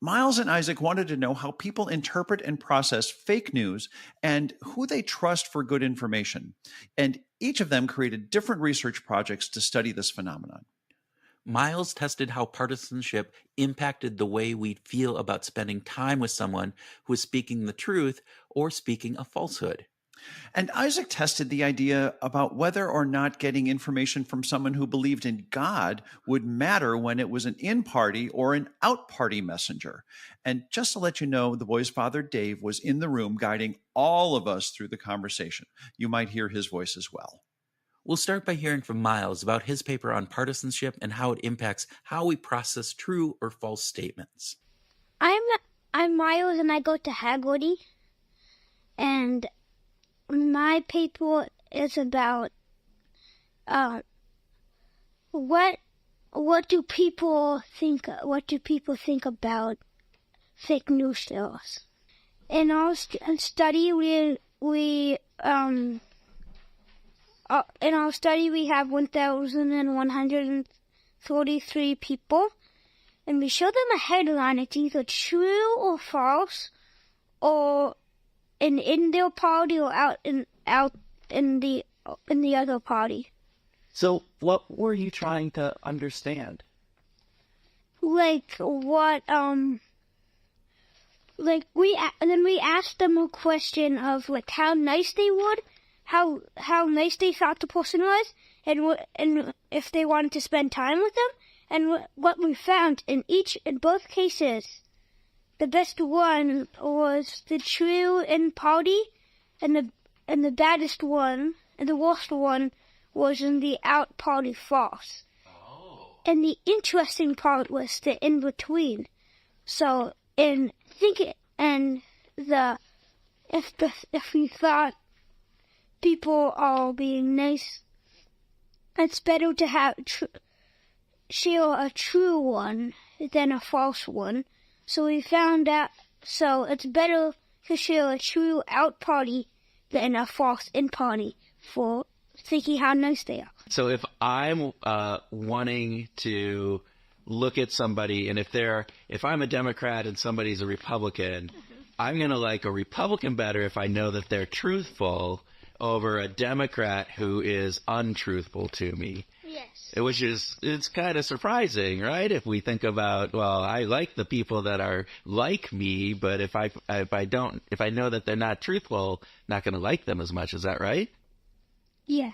Miles and Isaac wanted to know how people interpret and process fake news and who they trust for good information. And each of them created different research projects to study this phenomenon. Miles tested how partisanship impacted the way we feel about spending time with someone who is speaking the truth or speaking a falsehood. And Isaac tested the idea about whether or not getting information from someone who believed in God would matter when it was an in-party or an out-party messenger. And just to let you know, the boy's father, Dave, was in the room guiding all of us through the conversation. You might hear his voice as well. We'll start by hearing from Miles about his paper on partisanship and how it impacts how we process true or false statements. I'm Miles and I go to Haggerty, and my paper is about what do people think about fake news shows. In our study, we have 1,143 people, and we show them a headline. It's either true or false, or in their party or out in the other party. So what were you trying to understand? We asked them a question of how nice they would, how nice they thought the person was, and if they wanted to spend time with them. And what we found in both cases, the best one was the true in party, and the baddest one, and the worst one was in the out party false. Oh. And the interesting part was the in between. So if we thought people are being nice, it's better to share a true one than a false one. So we found out, so it's better to share a true out party than a false in party for thinking how nice they are. So if I'm wanting to look at somebody, and if I'm a Democrat and somebody's a Republican, I'm going to like a Republican better if I know that they're truthful over a Democrat who is untruthful to me. Yes. It's kind of surprising, right? If we think about, well, I like the people that are like me, but if I know that they're not truthful, not going to like them as much. Is that right? Yeah.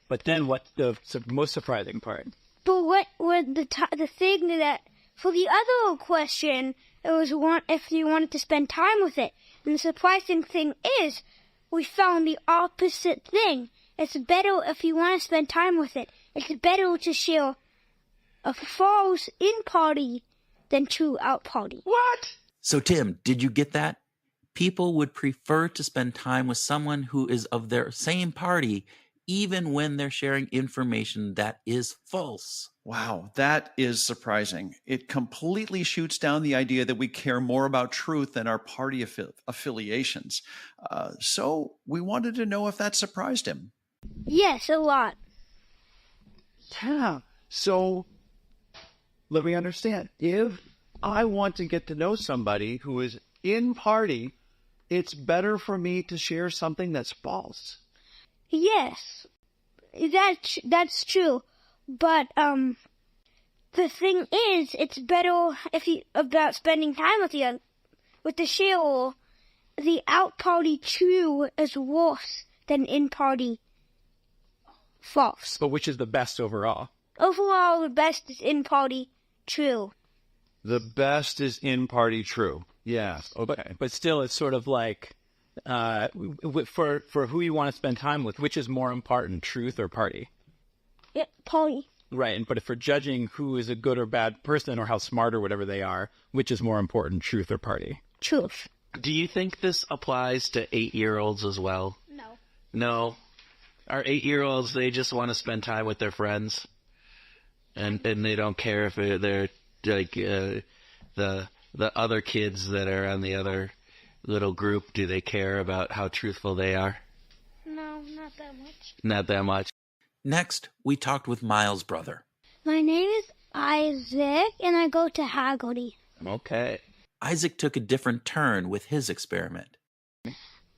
But then what's the most surprising part? But what the thing that for the other question, it was if you wanted to spend time with it. And the surprising thing is, we found the opposite thing. It's better if you want to spend time with it. It's better to share a false in-party than true out-party. What? So, Tim, did you get that? People would prefer to spend time with someone who is of their same party, even when they're sharing information that is false. Wow, that is surprising. It completely shoots down the idea that we care more about truth than our party affiliations. So we wanted to know if that surprised him. Yes, a lot. Yeah. So let me understand. If I want to get to know somebody who is in party, it's better for me to share something that's false. Yes, that's true. But the thing is, it's better about spending time with the share. The out party true is worse than in party false. But which is the best overall? Overall, the best is in party true. The best is in party true. Yeah. Okay. But still, it's sort of like for who you want to spend time with, which is more important, truth or party? Yeah, party. Right, but if we're judging who is a good or bad person or how smart or whatever they are, which is more important, truth or party? Truth. Do you think this applies to 8-year-olds as well? No. No? Are 8-year-olds, they just want to spend time with their friends? And they don't care if they're like the other kids that are on the other little group, do they care about how truthful they are? No, not that much. Not that much. Next, we talked with Miles' brother. My name is Isaac, and I go to Haggerty. Okay. Isaac took a different turn with his experiment.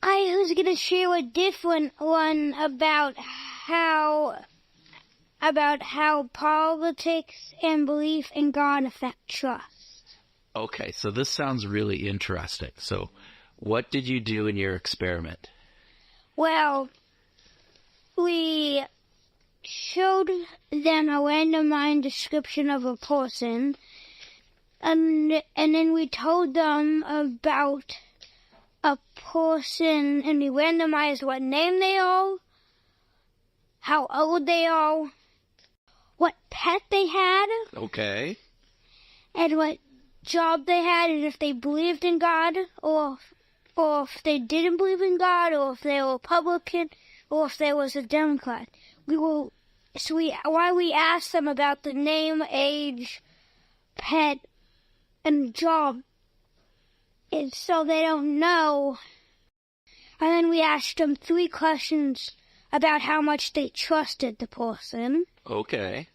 I was going to share a different one about how politics and belief in God affect trust. Okay, so this sounds really interesting. So what did you do in your experiment? Well, we showed them a randomized description of a person, and then we told them about a person, and we randomized what name they are, how old they are, what pet they had, Okay. and what job they had, and if they believed in God, or if they didn't believe in God, or if they were Republican, or if they was a Democrat. While we asked them about the name, age, pet, and job, and so they don't know. And then we asked them 3 questions about how much they trusted the person. Okay.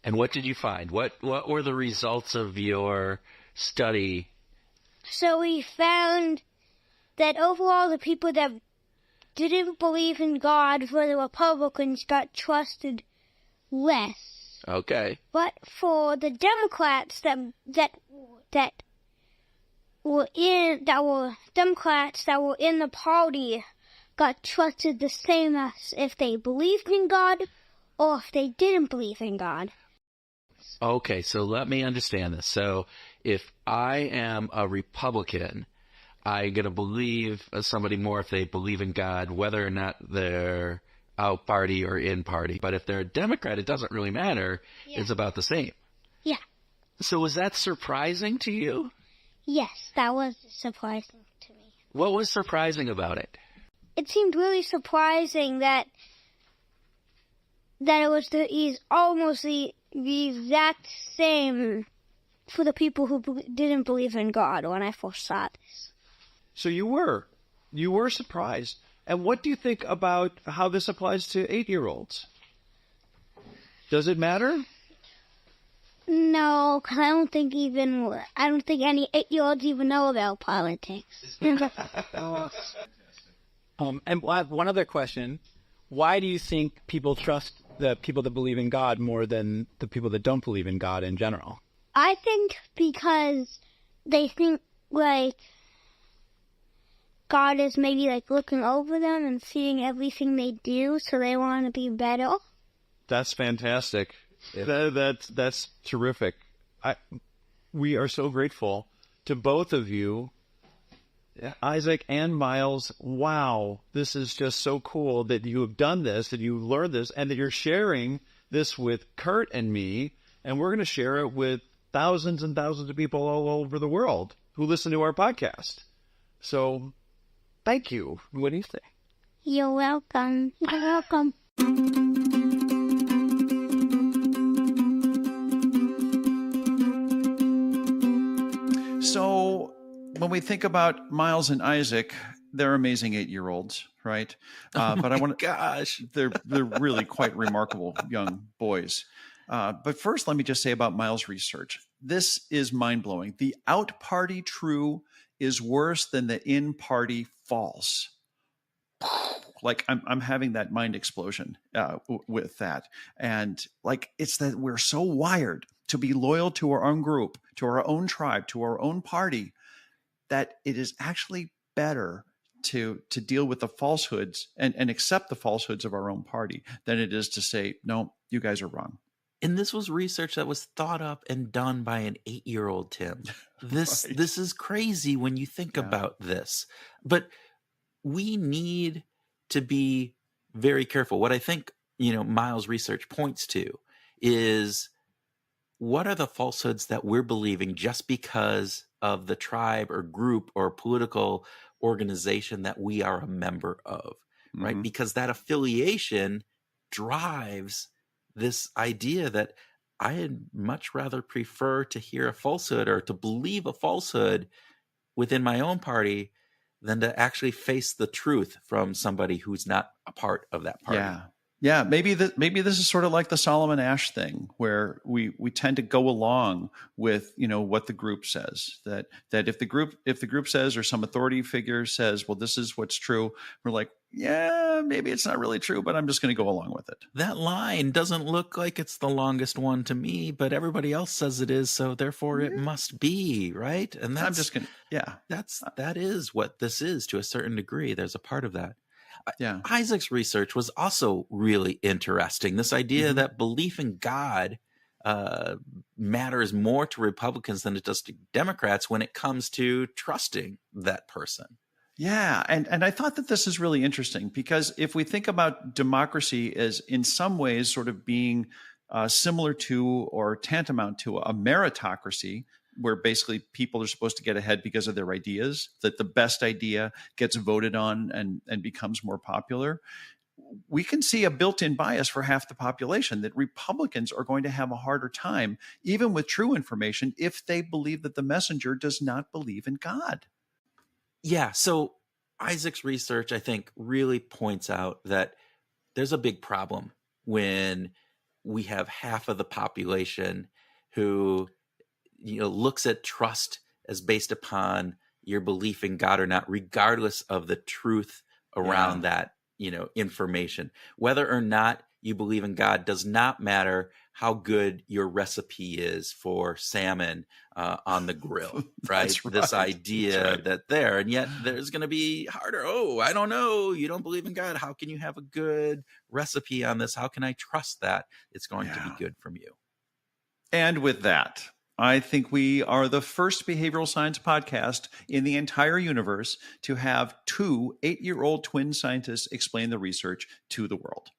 And what did you find? What were the results of your study? So we found that overall the people that didn't believe in God for the Republicans got trusted less. Okay. But for the Democrats that were in the party got trusted the same as if they believed in God or if they didn't believe in God. Okay, so let me understand this. So if I am a Republican, I'm going to believe somebody more if they believe in God, whether or not they're out party or in party. But if they're a Democrat, it doesn't really matter. Yeah. It's about the same. Yeah. So was that surprising to you? Yes, that was surprising to me. What was surprising about it? It seemed really surprising that it was almost the exact same for the people who didn't believe in God when I first saw this. So you were surprised. And what do you think about how this applies to 8-year-olds? Does it matter? No, because I don't think any 8-year-olds even know about politics. And one other question. Why do you think people trust the people that believe in God more than the people that don't believe in God in general? I think because they think, God is maybe, looking over them and seeing everything they do, so they want to be better. That's fantastic. That's terrific. We are so grateful to both of you, Isaac and Miles. Wow, this is just so cool that you have done this, that you learned this, and that you're sharing this with Kurt and me, and we're going to share it with thousands and thousands of people all over the world who listen to our podcast. So, thank you. What do you think? You're welcome. You're welcome. So when we think about Miles and Isaac, they're amazing 8-year-olds, right? But I want to, Gosh, they're really quite remarkable young boys. But first, let me just say about Miles' research. This is mind-blowing. The out-party true is worse than the in-party false. I'm having that mind explosion with that. And it's that we're so wired to be loyal to our own group, to our own tribe, to our own party, that it is actually better to deal with the falsehoods and accept the falsehoods of our own party than it is to say, no, you guys are wrong. And this was research that was thought up and done by an 8-year-old, Tim. This Right. This is crazy when you think about this. But we need to be very careful. What I think, Miles' research points to is, what are the falsehoods that we're believing just because of the tribe or group or political organization that we are a member of, right? Mhm. Because that affiliation drives this idea that I'd much rather prefer to hear a falsehood or to believe a falsehood within my own party than to actually face the truth from somebody who's not a part of that party. Yeah. Yeah, maybe this is sort of like the Solomon Asch thing, where we tend to go along with what the group says. That if the group says, or some authority figure says, well, this is what's true, we're like, yeah, maybe it's not really true, but I'm just going to go along with it. That line doesn't look like it's the longest one to me, but everybody else says it is, so therefore it must be, right? And I'm just going to, yeah, that is what this is to a certain degree. There's a part of that. Yeah. Isaac's research was also really interesting. This idea that belief in God matters more to Republicans than it does to Democrats when it comes to trusting that person. Yeah. And I thought that this is really interesting, because if we think about democracy as in some ways sort of being similar to or tantamount to a meritocracy, where basically people are supposed to get ahead because of their ideas, that the best idea gets voted on and becomes more popular, we can see a built-in bias for half the population, that Republicans are going to have a harder time, even with true information, if they believe that the messenger does not believe in God. Yeah. So Isaac's research, I think, really points out that there's a big problem when we have half of the population who looks at trust as based upon your belief in God or not, regardless of the truth around that, information. Whether or not you believe in God does not matter how good your recipe is for salmon on the grill, right? This idea that there, and yet there's going to be harder. Oh, I don't know. You don't believe in God. How can you have a good recipe on this? How can I trust that it's going to be good from you? And with that, I think we are the first behavioral science podcast in the entire universe to have 2 8-year-old twin scientists explain the research to the world.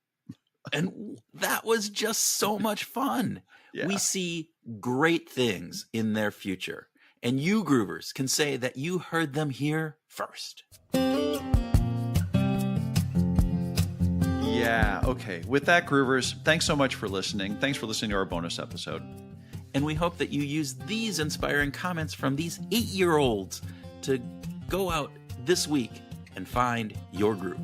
And that was just so much fun. Yeah. We see great things in their future. And you, Groovers, can say that you heard them here first. Yeah, okay. With that, Groovers, thanks so much for listening. Thanks for listening to our bonus episode. And we hope that you use these inspiring comments from these 8-year-olds to go out this week and find your groove.